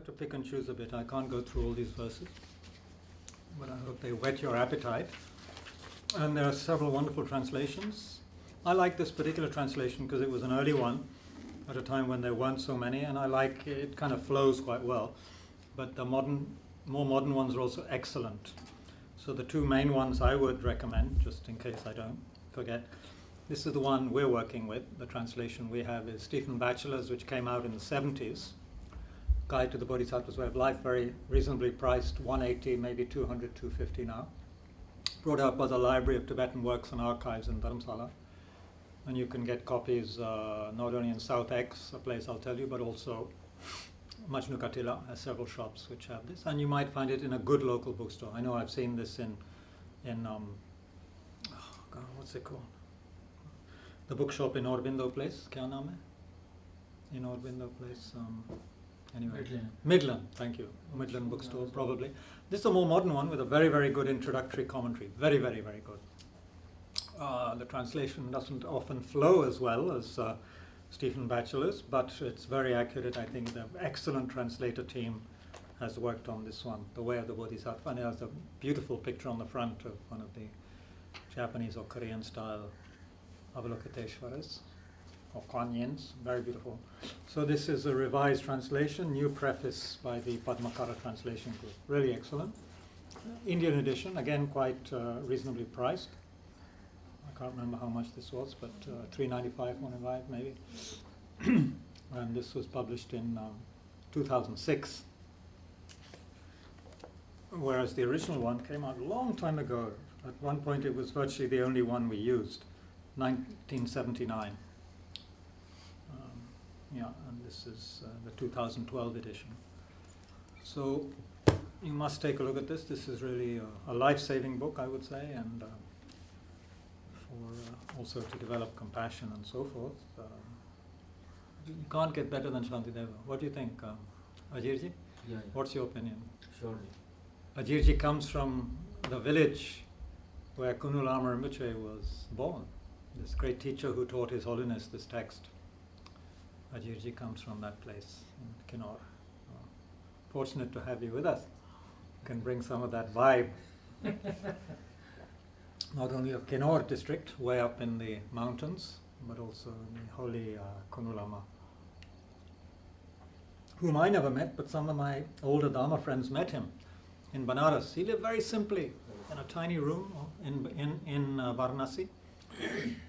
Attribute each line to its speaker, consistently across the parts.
Speaker 1: to pick and choose a bit. I can't go through all these verses, but I hope they whet your appetite. And there are several wonderful translations. I like this particular translation because it was an early one at a time when there weren't so many, and I like it kind of flows quite well. But the more modern ones are also excellent. So the two main ones I would recommend, just in case I don't forget, this is the one we're working with. The translation we have is Stephen Batchelor's, which came out in the 70s. Guide to the Bodhisattva's Way of Life, very reasonably priced, 180, maybe 200, 250 now. Brought out by the Library of Tibetan Works and Archives in Dharamsala. And you can get copies not only in South X, a place I'll tell you, but also Majnukatila has several shops which have this. And you might find it in a good local bookstore. I know I've seen this in what's it called? The bookshop in Aurobindo Place, kya naam hai? In Aurobindo Place, anyway. Midland, thank you. Midland bookstore, probably. This is a more modern one with a very, very good introductory commentary. Very, very, very good. The translation doesn't often flow as well as Stephen Batchelor's, but it's very accurate. I think the excellent translator team has worked on this one, The Way of the Bodhisattva, and it has a beautiful picture on the front of one of the Japanese or Korean style Avalokiteshvaras or Kuan Yins, very beautiful. So this is a revised translation, new preface by the Padmakara Translation Group, really excellent. Indian edition, again quite reasonably priced. I can't remember how much this was, but $3.95, $1.95 maybe. And this was published in 2006. Whereas the original one came out a long time ago. At one point it was virtually the only one we used, 1979. And this is the 2012 edition. So you must take a look at this. This is really a life-saving book, I would say, and for also to develop compassion and so forth. You can't get better than Shantideva. What do you think, Ajirji?
Speaker 2: Yeah.
Speaker 1: What's your opinion?
Speaker 2: Surely.
Speaker 1: Ajirji comes from the village where Kunu Lama Rinpoche was born. This great teacher who taught His Holiness this text. Ajirji comes from that place in Kinnaur. Fortunate to have you with us. Can bring some of that vibe. Not only of Kinnaur district, way up in the mountains, but also in the holy Kunu Lama, whom I never met, but some of my older Dharma friends met him in Banaras. He lived very simply in a tiny room in Varanasi.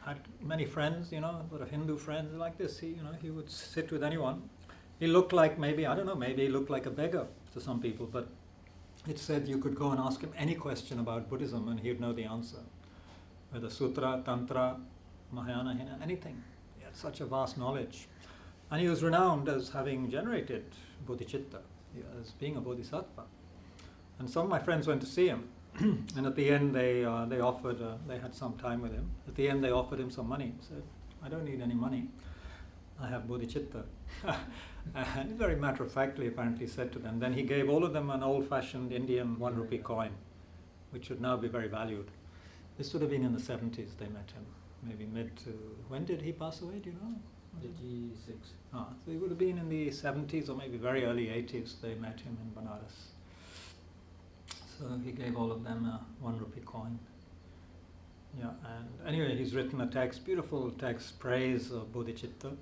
Speaker 1: Had many friends, sort of Hindu friends like this. He would sit with anyone. He looked like maybe he looked like a beggar to some people, but it said you could go and ask him any question about Buddhism and he'd know the answer. Whether Sutra, Tantra, Mahayana, anything. He had such a vast knowledge. And he was renowned as having generated bodhicitta, as being a bodhisattva. And some of my friends went to see him. And at the end they offered, they had some time with him. At the end they offered him some money. He said, I don't need any money. I have bodhicitta. And very matter-of-factly apparently said to them. Then he gave all of them an old-fashioned Indian 1 rupee coin, which would now be very valued. This would have been in the 70s they met him. Maybe when did he pass away, do you know?
Speaker 2: 86.
Speaker 1: So he would have been in the 70s or maybe very early 80s they met him in Banaras. So he gave all of them a 1 rupee coin. Yeah, and anyway, he's written a text, beautiful text, praise of bodhicitta.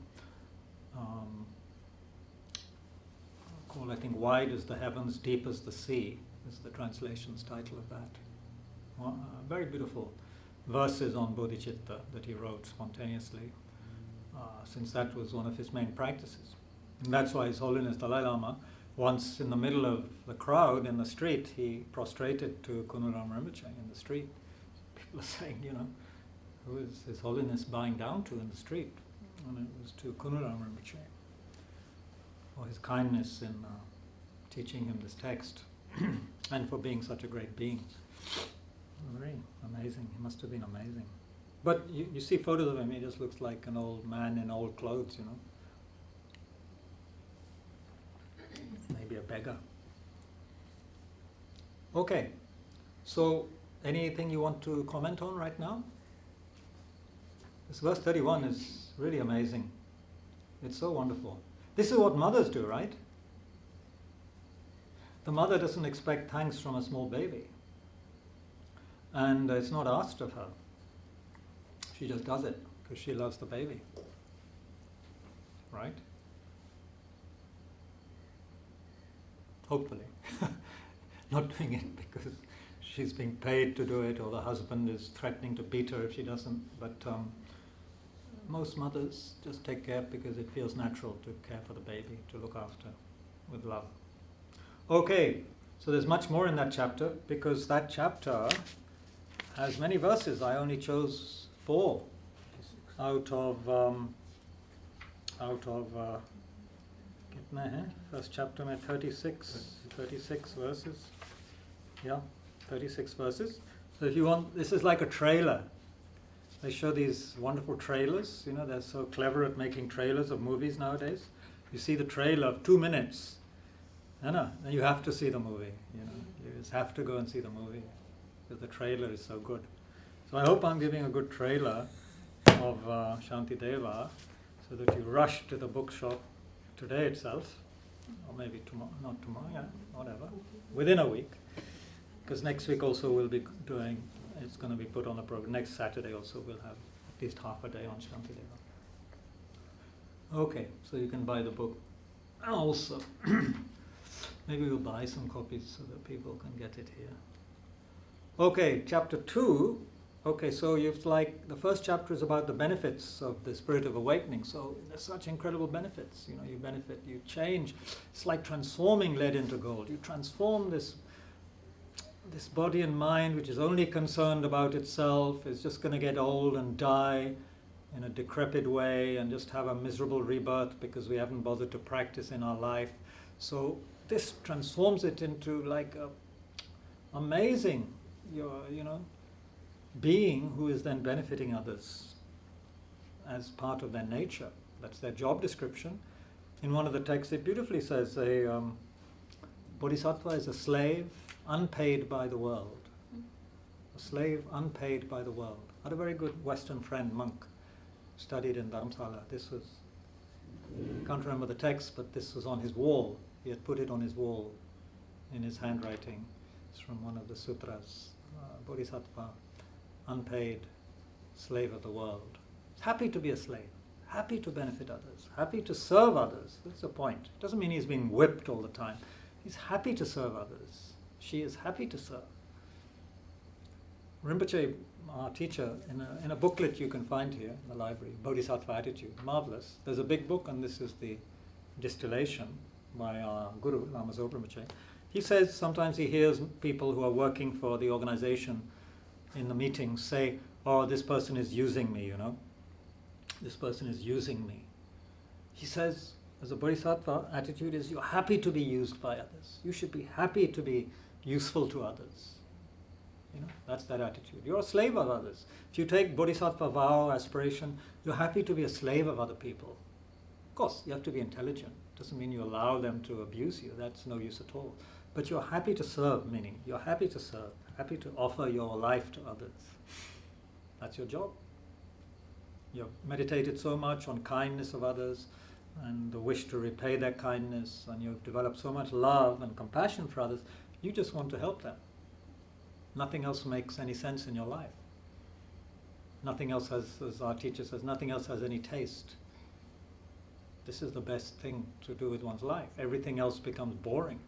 Speaker 1: Called, I think, Wide as the Heavens, Deep as the Sea, is the translation's title of that. Very beautiful verses on bodhicitta that he wrote spontaneously, since that was one of his main practices. And that's why His Holiness Dalai Lama, once in the middle of the crowd in the street, he prostrated to Kunu Lama Rinpoche in the street. People are saying, who is His Holiness bowing down to in the street? And it was to Kunu Lama Rinpoche, for his kindness in teaching him this text, and for being such a great being. Very amazing. He must have been amazing. But you see photos of him, he just looks like an old man in old clothes, Maybe a beggar. Okay, so anything you want to comment on right now? This verse 31 is really amazing. It's so wonderful. This is what mothers do, right? the mother doesn't expect thanks from a small baby. And it's not asked of her. She just does it because she loves the baby. Right? Hopefully. Not doing it because she's being paid to do it, or the husband is threatening to beat her if she doesn't. But most mothers just take care because it feels natural to care for the baby, to look after with love. Okay, so there's much more in that chapter, because that chapter has many verses. I only chose 4 out of kitna hai? First chapter mein 36 verses. Yeah, 36 verses. So if you want, this is like a trailer. They show these wonderful trailers. You know, they're so clever at making trailers of movies nowadays. You see the trailer of 2 minutes, and you have to see the movie. You know, you just have to go and see the movie because the trailer is so good. So I hope I'm giving a good trailer of Shantideva, so that you rush to the bookshop today itself, or maybe tomorrow, not tomorrow, yeah, whatever, within a week, because next week also we'll be doing, it's going to be put on the program. Next Saturday also we'll have at least half a day on Shantideva. Okay, so you can buy the book. Also, maybe we'll buy some copies so that people can get it here. Okay, chapter 2. Okay, so you've the first chapter is about the benefits of the spirit of awakening. So there's such incredible benefits. You know, you benefit, you change. It's like transforming lead into gold. You transform this body and mind, which is only concerned about itself, is just going to get old and die in a decrepit way and just have a miserable rebirth because we haven't bothered to practice in our life. So this transforms it into like a amazing, being who is then benefiting others as part of their nature. That's their job description. In one of the texts it beautifully says a bodhisattva is a slave unpaid by the world. A slave unpaid by the world. I had a very good Western friend, monk, studied in Dharamsala. This was, I can't remember the text, but this was on his wall. He had put it on his wall in his handwriting. It's from one of the sutras. Bodhisattva, unpaid slave of the world. He's happy to be a slave, happy to benefit others, happy to serve others. That's the point. It doesn't mean he's being whipped all the time. He's happy to serve others. She is happy to serve. Rinpoche, our teacher, in a booklet you can find here in the library, Bodhisattva Attitude, marvelous. There's a big book, and this is the distillation by our guru, Lama Rinpoche. He says sometimes he hears people who are working for the organization in the meetings say, oh, this person is using me, This person is using me. He says, as a bodhisattva attitude is, you're happy to be used by others. You should be happy to be useful to others. That's that attitude. You're a slave of others. If you take bodhisattva vow, aspiration, you're happy to be a slave of other people. Of course, you have to be intelligent. Doesn't mean you allow them to abuse you. That's no use at all. But you're happy to serve, meaning you're happy to serve, happy to offer your life to others. That's your job. You've meditated so much on kindness of others and the wish to repay their kindness, and you've developed so much love and compassion for others, you just want to help them. Nothing else makes any sense in your life. Nothing else has, as our teacher says, nothing else has any taste. This is the best thing to do with one's life. Everything else becomes boring.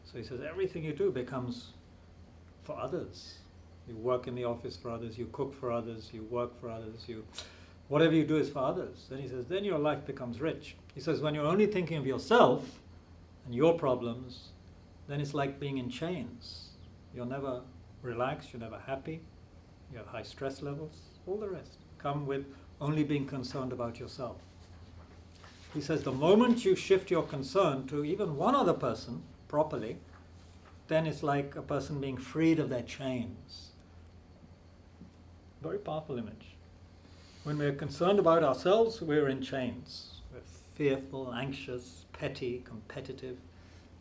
Speaker 1: So he says everything you do becomes for others. You work in the office for others, you cook for others, you work for others, whatever you do is for others. Then he says, then your life becomes rich. He says, when you're only thinking of yourself and your problems, then it's like being in chains. You're never relaxed, you're never happy, you have high stress levels, all the rest come with only being concerned about yourself. He says the moment you shift your concern to even one other person properly, then it's like a person being freed of their chains. Very powerful image. When we're concerned about ourselves, we're in chains. We're fearful, anxious, petty, competitive,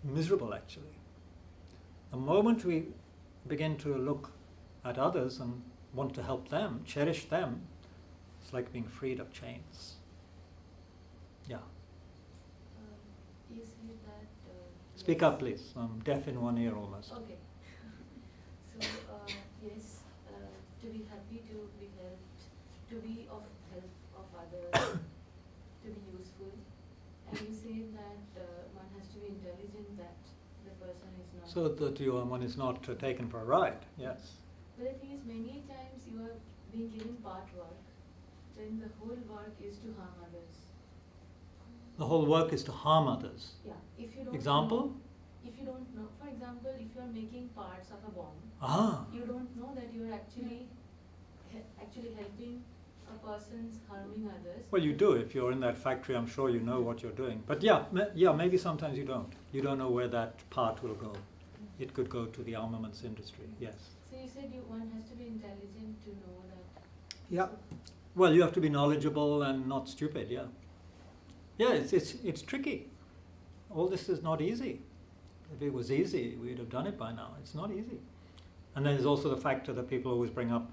Speaker 1: miserable actually. The moment we begin to look at others and want to help them, cherish them, it's like being freed of chains. Yeah.
Speaker 2: You said that
Speaker 1: Speak up, please. I'm deaf in one ear almost.
Speaker 2: Okay. So, yes, to be happy, to be helped, to be of help of others, to be useful. And you say that one has to be intelligent, that the person is not.
Speaker 1: So that one is not taken for a ride, yes.
Speaker 2: But the thing is, many times you are being given part work, then the whole work is to harm others.
Speaker 1: The whole work is to harm others.
Speaker 2: Yeah. If you don't
Speaker 1: Example?
Speaker 2: know, if you don't know, for example, if you are making parts of a bomb, you don't know that you are actually helping a person's harming others.
Speaker 1: Well, you do. If you're in that factory, I'm sure you know what you're doing. But yeah, maybe sometimes you don't. You don't know where that part will go. It could go to the armaments industry, yes.
Speaker 2: So you said one has to be intelligent to know that.
Speaker 1: Yeah. Well, you have to be knowledgeable and not stupid, yeah. Yeah, it's tricky. All this is not easy. If it was easy, we'd have done it by now. It's not easy. And then there's also the factor that people always bring up,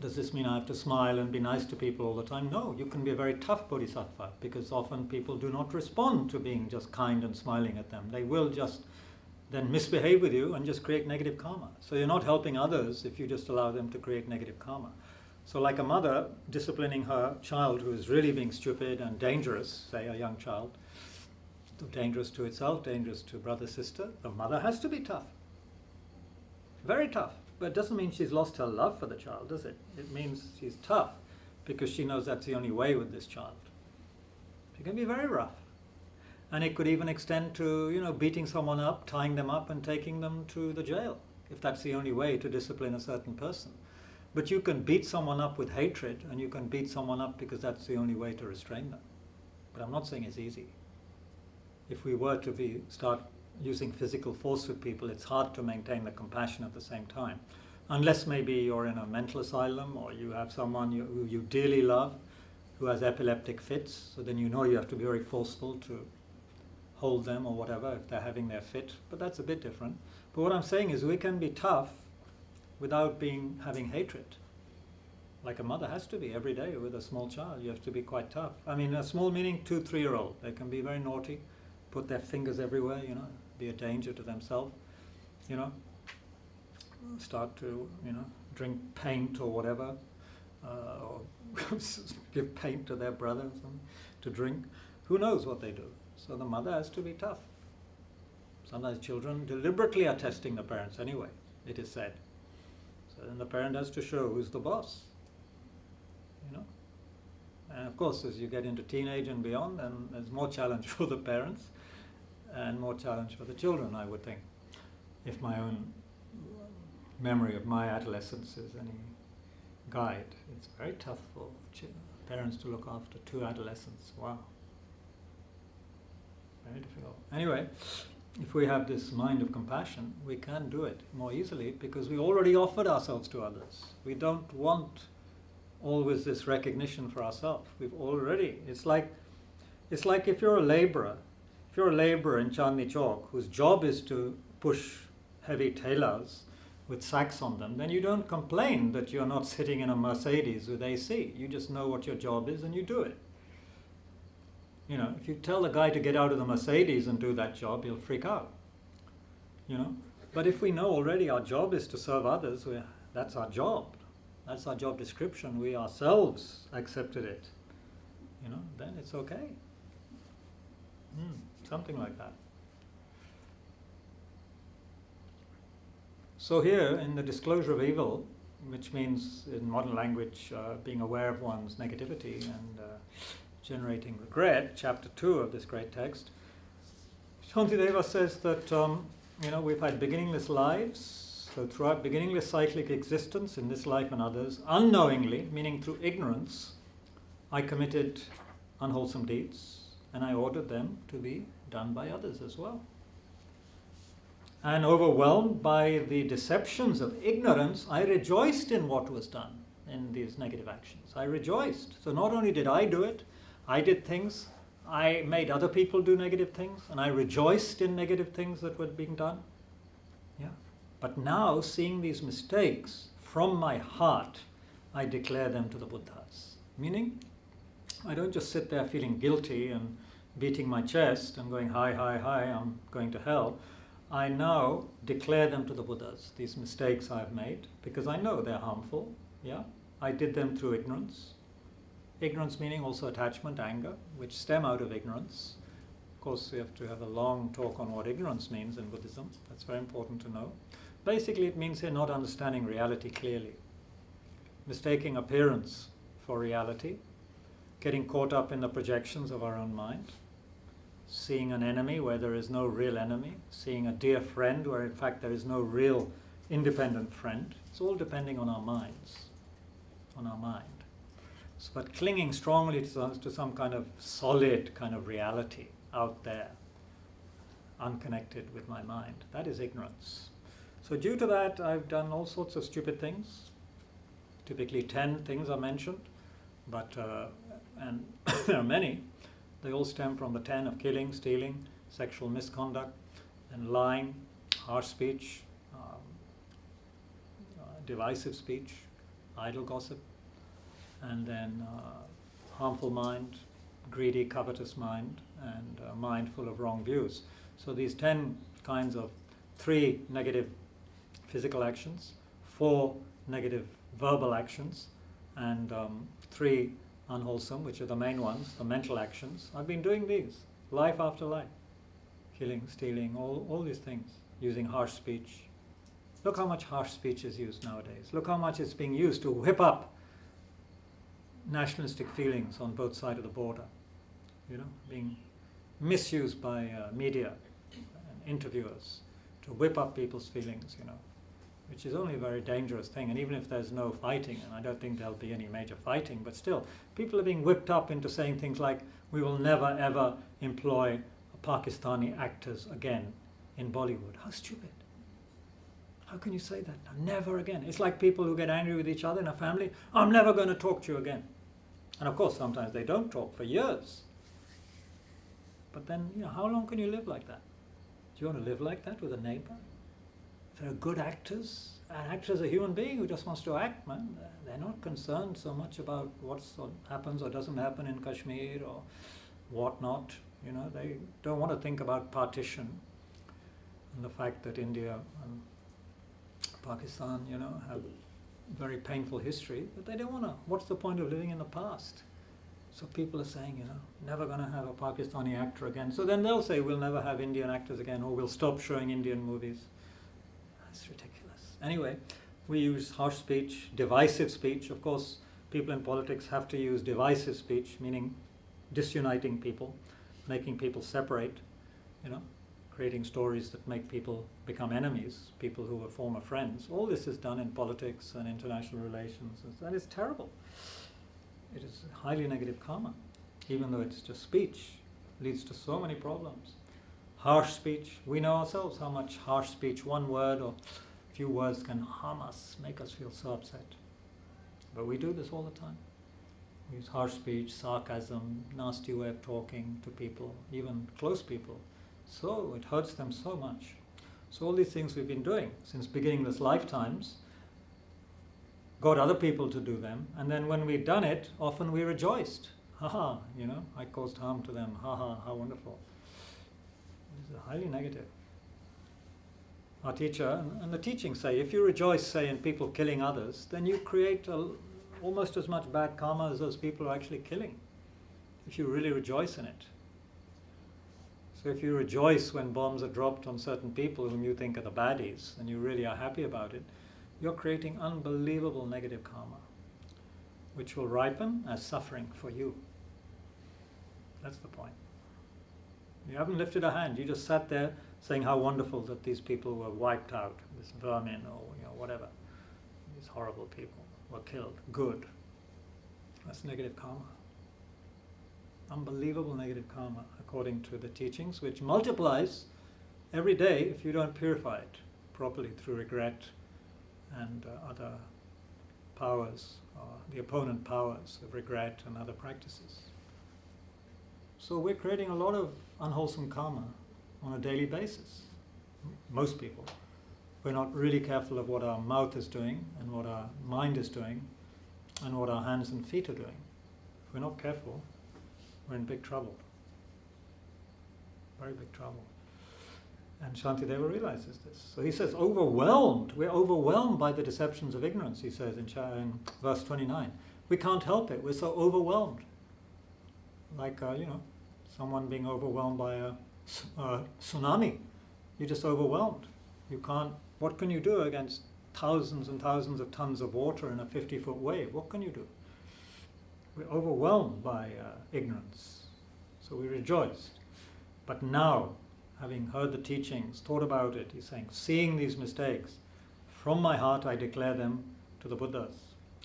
Speaker 1: does this mean I have to smile and be nice to people all the time? No, you can be a very tough bodhisattva, because often people do not respond to being just kind and smiling at them. They will just then misbehave with you and just create negative karma. So you're not helping others if you just allow them to create negative karma. So like a mother disciplining her child who is really being stupid and dangerous, say a young child, dangerous to itself, dangerous to brother, sister, the mother has to be tough. Very tough. But it doesn't mean she's lost her love for the child, does it? It means she's tough because she knows that's the only way with this child. She can be very rough. And it could even extend to, beating someone up, tying them up and taking them to the jail, if that's the only way to discipline a certain person. But you can beat someone up with hatred, and you can beat someone up because that's the only way to restrain them. But I'm not saying it's easy. If we were to start using physical force with people, it's hard to maintain the compassion at the same time. Unless maybe you're in a mental asylum, or you have someone who you dearly love who has epileptic fits, so then you have to be very forceful to hold them or whatever if they're having their fit. But that's a bit different. But what I'm saying is we can be tough without having hatred. Like a mother has to be every day with a small child. You have to be quite tough. I mean, a small meaning 2, 3-year-old. They can be very naughty, put their fingers everywhere, be a danger to themselves, start to, drink paint or whatever, or give paint to their brother or something to drink. Who knows what they do? So the mother has to be tough. Sometimes children deliberately are testing the parents anyway, it is said. So then the parent has to show who's the boss, And of course, as you get into teenage and beyond, then there's more challenge for the parents and more challenge for the children, I would think. If my own memory of my adolescence is any guide, it's very tough for parents to look after 2 adolescents. Wow. Very difficult. Anyway, if we have this mind of compassion, we can do it more easily because we already offered ourselves to others. We don't want always this recognition for ourselves. It's like if you're a laborer, in Chandni Chowk whose job is to push heavy thalas with sacks on them, then you don't complain that you're not sitting in a Mercedes with AC. You just know what your job is and you do it. If you tell the guy to get out of the Mercedes and do that job, he'll freak out. But if we know already our job is to serve others, that's our job. That's our job description. We ourselves accepted it. Then it's okay. Something like that. So here, in the disclosure of evil, which means in modern language being aware of one's negativity and generating regret, chapter 2 of this great text, Shantideva says that we've had beginningless lives, so throughout beginningless cyclic existence in this life and others, unknowingly, meaning through ignorance, I committed unwholesome deeds, and I ordered them to be done by others as well. And overwhelmed by the deceptions of ignorance, I rejoiced in what was done in these negative actions. I rejoiced. So not only did I do it, I did things, I made other people do negative things, and I rejoiced in negative things that were being done. Yeah. But now, seeing these mistakes from my heart, I declare them to the Buddhas. Meaning, I don't just sit there feeling guilty and beating my chest and going, hi, hi, hi, I'm going to hell, I now declare them to the Buddhas, these mistakes I've made, because I know they're harmful. Yeah, I did them through ignorance. Ignorance meaning also attachment, anger, which stem out of ignorance. Of course, we have to have a long talk on what ignorance means in Buddhism. That's very important to know. Basically, it means here not understanding reality clearly, mistaking appearance for reality, getting caught up in the projections of our own mind, seeing an enemy where there is no real enemy, seeing a dear friend where in fact there is no real independent friend. It's all depending on our minds, on our mind. So, but clinging strongly to some kind of solid kind of reality out there, unconnected with my mind, that is ignorance. So due to that, I've done all sorts of stupid things. Typically 10 things are mentioned, but and there are many. They all stem from the 10 of killing, stealing, sexual misconduct, and lying, harsh speech, divisive speech, idle gossip, and then harmful mind, greedy, covetous mind, and a mind full of wrong views. So these 10 kinds of 3 negative physical actions, 4 negative verbal actions, and 3 unwholesome, which are the main ones, the mental actions. I've been doing these life after life. Killing, stealing, all these things, using harsh speech. Look how much harsh speech is used nowadays. Look how much it's being used to whip up nationalistic feelings on both sides of the border. You know, being misused by media and interviewers to whip up people's feelings, you know, which is only a very dangerous thing. And even if there's no fighting, and I don't think there'll be any major fighting, but still, people are being whipped up into saying things like, we will never ever employ Pakistani actors again in Bollywood. How stupid. How can you say that? Never again. It's like people who get angry with each other in a family. I'm never going to talk to you again. And of course, sometimes they don't talk for years. But then, you know, how long can you live like that? Do you want to live like that with a neighbor? If they're good actors, an actor is a human being who just wants to act, man. They're not concerned so much about what happens or doesn't happen in Kashmir or whatnot. You know, they don't want to think about partition and the fact that India and Pakistan, you know, have very painful history, but they don't want to. What's the point of living in the past? So people are saying, you know, never going to have a Pakistani actor again. So then they'll say, we'll never have Indian actors again, or we'll stop showing Indian movies. That's ridiculous. Anyway, we use harsh speech, divisive speech. Of course, people in politics have to use divisive speech, meaning disuniting people, making people separate, you know, creating stories that make people become enemies, people who were former friends. All this is done in politics and international relations. That is terrible. It is highly negative karma, even though it's just speech, leads to so many problems. Harsh speech, we know ourselves how much harsh speech, one word or a few words can harm us, make us feel so upset. But we do this all the time. We use harsh speech, sarcasm, nasty way of talking to people, even close people. So it hurts them so much. So all these things we've been doing since beginningless lifetimes, got other people to do them, and then when we've done it, often we rejoiced. Ha, you know, I caused harm to them. Ha, how wonderful. This is highly negative. Our teacher and the teachings say, if you rejoice, say, in people killing others, then you create almost as much bad karma as those people are actually killing, if you really rejoice in it. So if you rejoice when bombs are dropped on certain people whom you think are the baddies, and you really are happy about it, you're creating unbelievable negative karma, which will ripen as suffering for you. That's the point. You haven't lifted a hand, you just sat there saying how wonderful that these people were wiped out, this vermin or whatever. These horrible people were killed. Good. That's negative karma. Unbelievable negative karma, according to the teachings, which multiplies every day if you don't purify it properly through regret and other powers, the opponent powers of regret and other practices. So we're creating a lot of unwholesome karma on a daily basis. Most people. We're not really careful of what our mouth is doing and what our mind is doing and what our hands and feet are doing. If we're not careful, we're in big trouble. very big trouble. And Shantideva realizes this. So he says, overwhelmed. We're overwhelmed by the deceptions of ignorance, he says in verse 29. We can't help it. We're so overwhelmed. Like, someone being overwhelmed by a tsunami. You're just overwhelmed. You can't, what can you do against thousands and thousands of tons of water in a 50-foot wave? What can you do? We're overwhelmed by ignorance. So we rejoiced. But now, having heard the teachings, thought about it, he's saying, seeing these mistakes, from my heart I declare them to the Buddhas.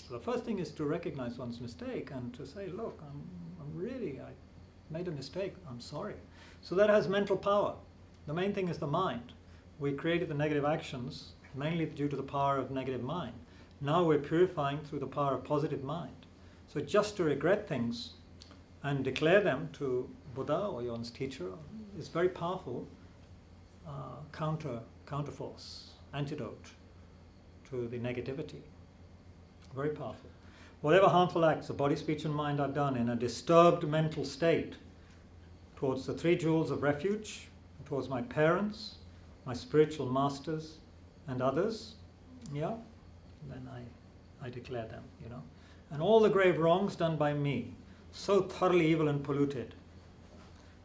Speaker 1: So the first thing is to recognize one's mistake and to say, look, I made a mistake, I'm sorry. So that has mental power. The main thing is the mind. We created the negative actions mainly due to the power of negative mind. Now we're purifying through the power of positive mind. So just to regret things and declare them to Buddha or one's teacher is very powerful counterforce, antidote to the negativity. Very powerful. Whatever harmful acts of body, speech and mind are done in a disturbed mental state towards the three jewels of refuge, towards my parents, my spiritual masters and others, then I declare them, And all the grave wrongs done by me, so thoroughly evil and polluted,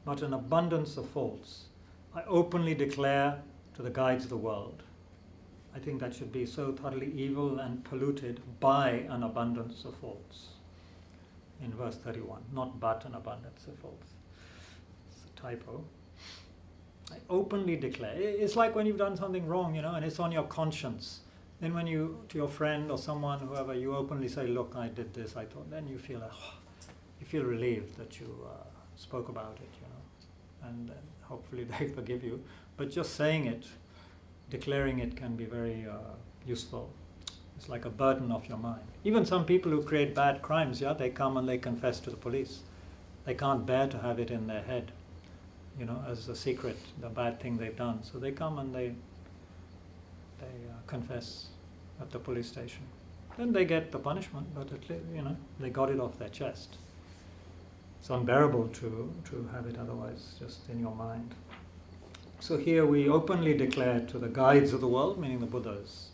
Speaker 1: but an abundance of faults, I openly declare to the guides of the world. I think that should be so thoroughly evil and polluted by an abundance of faults. In verse 31, not but an abundance of faults. It's a typo. I openly declare. It's like when you've done something wrong, and it's on your conscience. Then when you, to your friend or someone, whoever, you openly say, look, I did this, I thought, then you feel relieved that you spoke about it, and then hopefully they forgive you. But just saying it, declaring it can be very useful. It's like a burden off your mind. Even some people who create bad crimes, they come and they confess to the police. They can't bear to have it in their head, as a secret, the bad thing they've done. So they come and they confess at the police station. Then they get the punishment, but at least, they got it off their chest. It's unbearable to have it otherwise, just in your mind. So here we openly declare to the guides of the world, meaning the Buddhas,